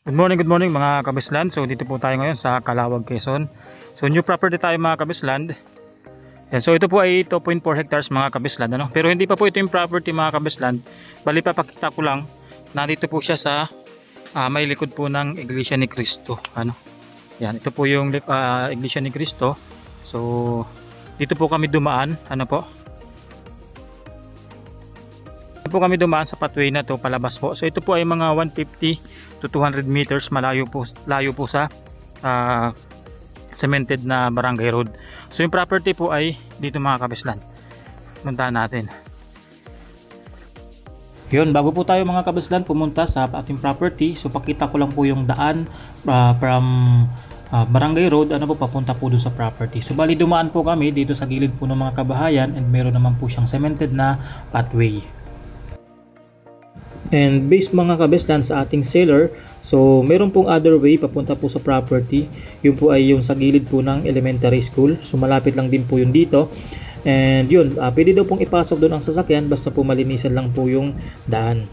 Good morning mga kabisland. So dito po tayo ngayon sa Calawag, Quezon. So new property tayo mga kabisland. Yan. So ito po ay 2.4 hectares mga kabisland. Ano? Pero hindi pa po ito yung property mga kabisland. Bali papakita ko lang. Nandito po siya sa may likod po ng Iglesia ni Cristo. Ano? Yan. Ito po yung Iglesia ni Cristo. So dito po kami dumaan. Ano po? Dito po kami dumaan sa pathway na to palabas po. So ito po ay mga 150 to 200 meters layo po sa cemented na barangay road. So yung property po ay dito mga kabislan. Puntahan natin. Yun, bago po tayo mga kabislan pumunta sa ating property, so pakita ko lang po yung daan from barangay road, ano po, papunta po dun sa property. So bali dumaan po kami dito sa gilid po ng mga kabahayan and meron naman po siyang cemented na pathway. And based mga kabislan sa ating seller, so meron pong other way papunta po sa property. Yun po ay yung sa gilid po ng elementary school. So malapit lang din po yun dito. And yun, pwede daw pong ipasok doon ang sasakyan basta po malinisan lang po yung daan.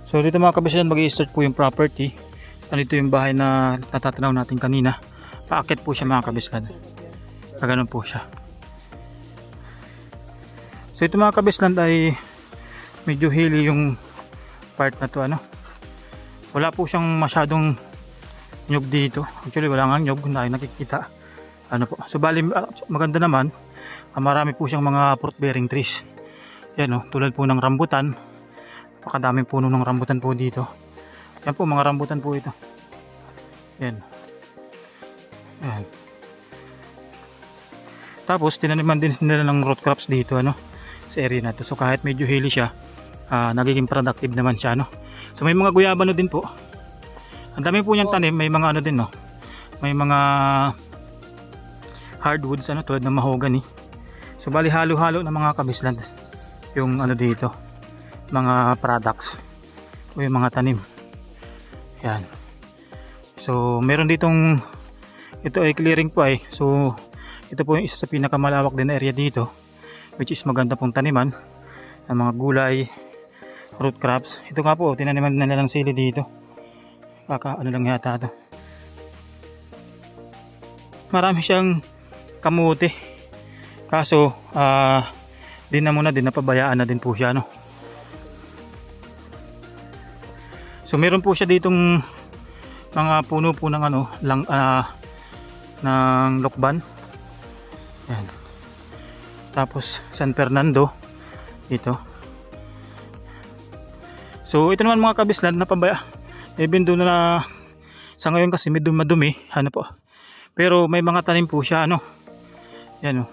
So dito mga kabislan mag-i-start po yung property. Dito yung bahay na natatanaw natin kanina. Paakit po siya mga kabislan. Ganun po siya. So ito mga kabisland ay medyo hilly yung part na to, ano. Wala po siyang masyadong nyug dito. Actually wala nga nyug na nakikita. Ano po. So bali maganda naman. Marami po siyang mga fruit bearing trees. Yan, oh, tulad po ng rambutan. Napakadaming puno ng rambutan po dito. Yan po mga rambutan po ito. Yan. Yan. Tapos tinaniman din nila ng root crops dito, ano, sa area na to. So kahit medyo hilly siya, nagiging productive naman siya, no. So may mga guyabano din po. Ang dami po niyang tanim, may mga ano din, no. May mga hardwoods, ano, tulad ng mahogany. So bali halo-halo ng mga kabisland yung ano dito, mga products o yung mga tanim. Yan. So meron ditong, ito ay clearing po ay. So ito po yung isa sa pinakamalawak din na area dito, which is maganda pong taniman ng mga gulay, root crops. Ito nga po, tinaniman na nilang sili dito. Ano lang yata ito. Marami siyang kamuti. Kaso, din na muna din, napabayaan na din po siya, no? So meron po siya ditong mga puno po ng ano, ng lokban. Yan. Tapos San Fernando ito. So ito naman mga kabisland, napabaya. Even doon na sa ngayon kasi medyo madumi, ano po. Pero may mga tanim po siya, ano. Yan, oh.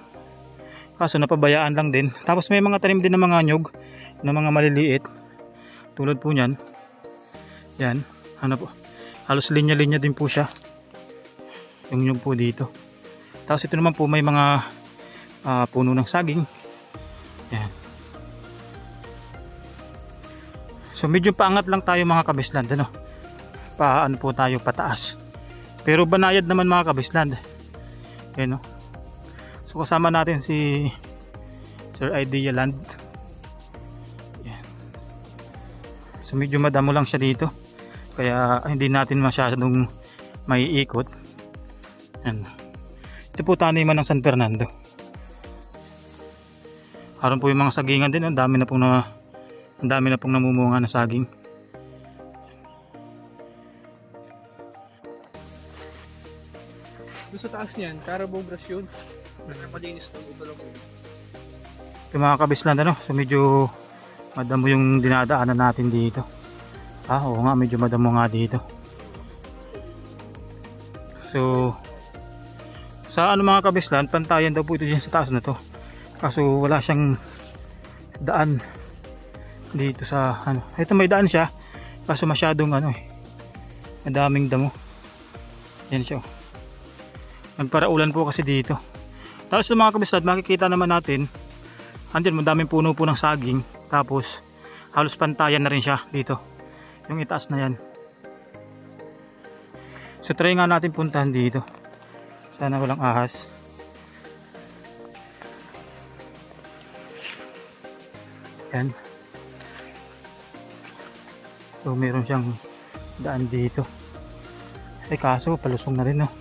Kaso napabayaan lang din. Tapos may mga tanim din ng mga nyug, na mga maliliit. Tulad po niyan. Yan, ano po. Halos linya-linya din po siya. Yung nyug po dito. Tapos ito naman po may mga puno ng saging. Yan. So medyo paangat lang tayo mga kabisland, ano. Paano po tayo pataas. Pero banayad naman mga kabisland. Yan, no. So kasama natin si Sir Idea Land. Yan. So medyo madamo lang siya dito. Kaya hindi natin masyadong maiikot. Yan. Ito po taniman ng San Fernando. Haron po yung mga sagingan din, ang dami na pong namumunga na saging. Doon sa taas niyan, Carabao Brush yun. Malinis lang ito lang. Ito mga kabisland, ano, so medyo madamo yung dinadaanan natin dito. Oo nga, medyo madamo nga dito. So sa ano mga kabisland, pantayan daw po ito dyan sa taas na to. Kaso wala siyang daan dito sa ano. Ito may daan siya, kaso masyadong ano madaming damo. Yan siya. Nagparaulan po kasi dito. Tapos sa mga kabisland, makikita naman natin andyan madaming puno po ng saging. Tapos halos pantayan na rin siya dito, yung itaas na yan. So try nga natin puntahan dito. Sana walang ahas. Yan. So meron siyang daan dito. Ay kaso palusong na rin, no.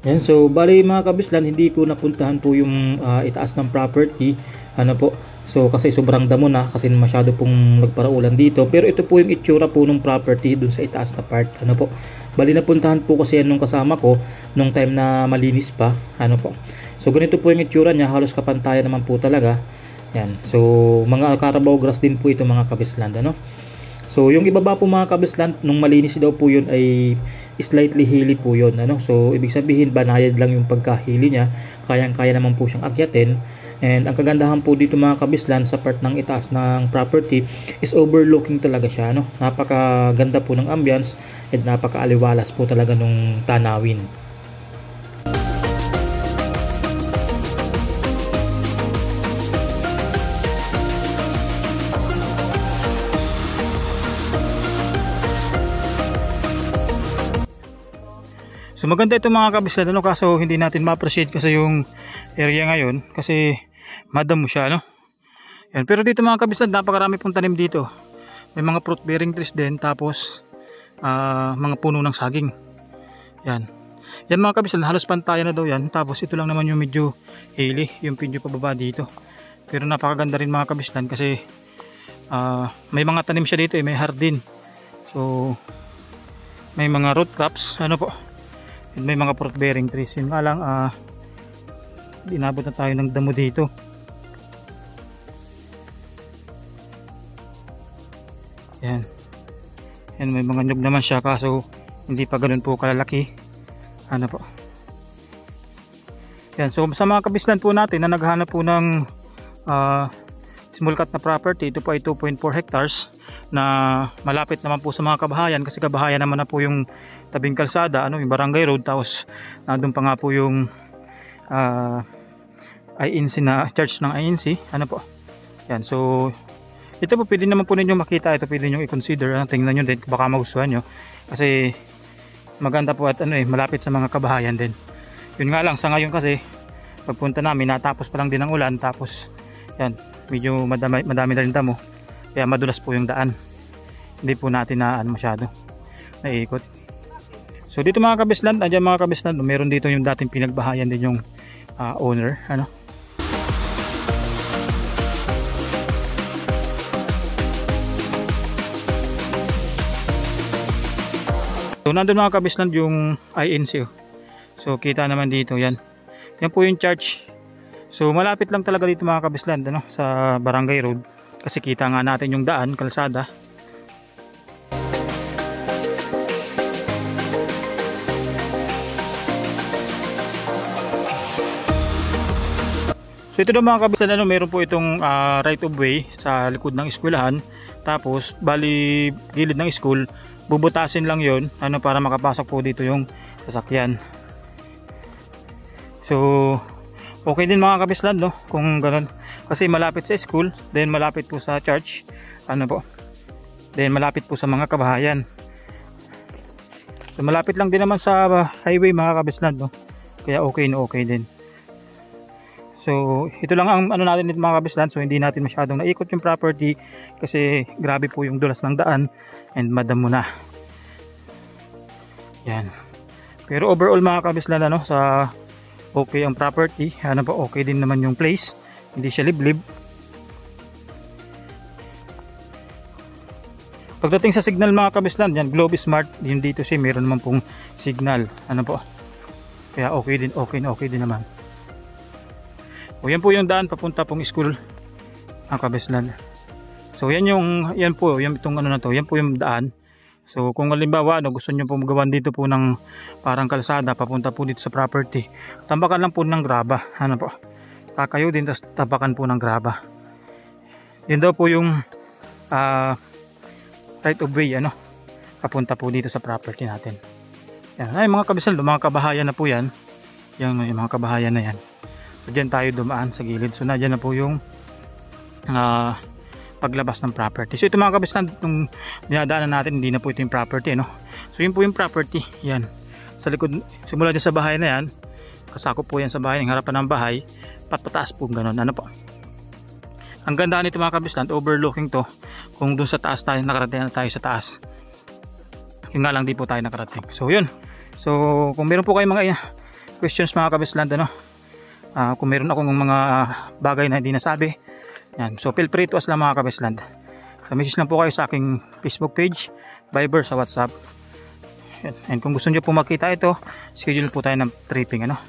Yan, so bali mga kabislan, hindi ko napuntahan po yung itaas ng property, ano po. So kasi sobrang damo na, kasi masyado pong nagparaulan dito. Pero ito po yung itsura po ng property dun sa itaas na part, ano po. Bali napuntahan po kasi yan nung kasama ko nung time na malinis pa, ano po. So ganito po yung itsura niya, halos kapantayan naman po talaga. Yan, so mga Carabao grass din po ito mga kabislan, ano. So yung ibaba po mga kabislan, nung malinis daw po yun ay slightly hilly po yun, ano. So ibig sabihin banayad lang yung pagkahili niya, kayang-kaya naman po siyang akyatin. And ang kagandahan po dito mga kabislan sa part ng itaas ng property is overlooking talaga siya, no. Napakaganda po ng ambience at napakaaliwalas po talaga nung tanawin. So maganda ito mga kabislan, ano, kaso hindi natin ma-appreciate kasi yung area ngayon kasi madamo siya, no. Yan, pero dito mga kabislan, napakarami pong tanim dito. May mga fruit bearing trees din, tapos mga puno ng saging. Yan. Yan mga kabislan, halos pantayan na daw yan. Tapos ito lang naman yung medyo hilly, yung medyo pababa dito. Pero napakaganda rin mga kabislan kasi may mga tanim siya dito, may hardin. So may mga root crops, ano po. May mga fruit bearing trees. Yun nga lang, inabot na tayo ng damo dito. Yan. Yan, may mga nyug naman siya kaso hindi pa ganoon po kalalaki. Ano po. Yan, so sa mga kabislan po natin na naghahanap po ng small cut na property, ito po ay 2.4 hectares na malapit naman po sa mga kabahayan, kasi kabahayan naman na po yung tabing kalsada, ano, yung barangay road, tapos nandun pa nga po yung INC na church ng INC, ano po. Yan, so ito po pwede naman po ninyo makita, ito pwede nyo i-consider, tingnan nyo din baka magustuhan nyo kasi maganda po at ano malapit sa mga kabahayan din. Yun nga lang sa ngayon kasi pagpunta namin natapos pa lang din ang ulan, tapos yan medyo madami na rin damo, kaya madulas po yung daan, hindi po natin na masyado naiikot. So dito mga kabislan, andyan mga kabislan, meron dito yung dating pinagbahayan din yung owner, ano. So nandun mga kabislan yung INC. So kita naman dito, yan po yung church. So malapit lang talaga dito mga kabislan, ano, sa barangay road, kasi kita nga natin yung daan, kalsada. So ito daw mga kabislan, ano, meron po itong right of way sa likod ng eskwelahan. Tapos bali gilid ng school, bubutasin lang yon, ano, para makapasok po dito yung sasakyan. So okay din mga kabislan, no, kung ganun, kasi malapit sa school, then malapit po sa church, ano po, then malapit po sa mga kabahayan. So malapit lang din naman sa highway mga kabislan, no, kaya okay na okay din. So ito lang ang ano natin dito mga kabislan. So hindi natin masyadong naikot yung property kasi grabe po yung dulas ng daan and madamo na. Yan. Pero overall mga kabislan, ano, sa okay ang property, ano po, okay din naman yung place, hindi siya liblib. Pagdating sa signal mga kabislan, yan Globe Smart din dito siya, meron naman pong signal, ano po, kaya okay din, okay din naman. O yan po yung daan papunta pong school ang kabislan. So yan po yung itong ano na to, yan po yung daan. So kung halimbawa ano, gusto nyo po magawan dito po ng parang kalsada papunta po dito sa property, tambakan lang po ng graba, ano po, kakayo din, tapos tabakan po ng graba. Yan daw po yung right of way, ano, papunta po dito sa property natin. Yan, ay mga kabislan, mga kabahayan na po yan, yung mga kabahayan na yan. So dyan tayo dumaan sa gilid, so na dyan na po yung paglabas ng property. So ito mga kabislan, itong dinadaanan natin, hindi na po ito yung property, no? So yun po yung property, yan sa likod, simula dyan sa bahay na yan, kasakop po yan sa bahay, ng harapan ng bahay, patpataas po gano'n, ano po. Ang ganda nito mga kabislan, overlooking to, kung dun sa taas tayo nakarating na tayo sa taas. Yun nga lang di po tayo nakarating. So yun. So kung meron po kayong mga questions mga kabisland, ano, kung meron akong mga bagay na hindi nasabi, yan, so feel free to ask lang mga kabisland. So message lang po kayo sa aking Facebook page, Viber, sa WhatsApp. Yan. And kung gusto nyo po makita ito, schedule po tayo ng tripping, ano.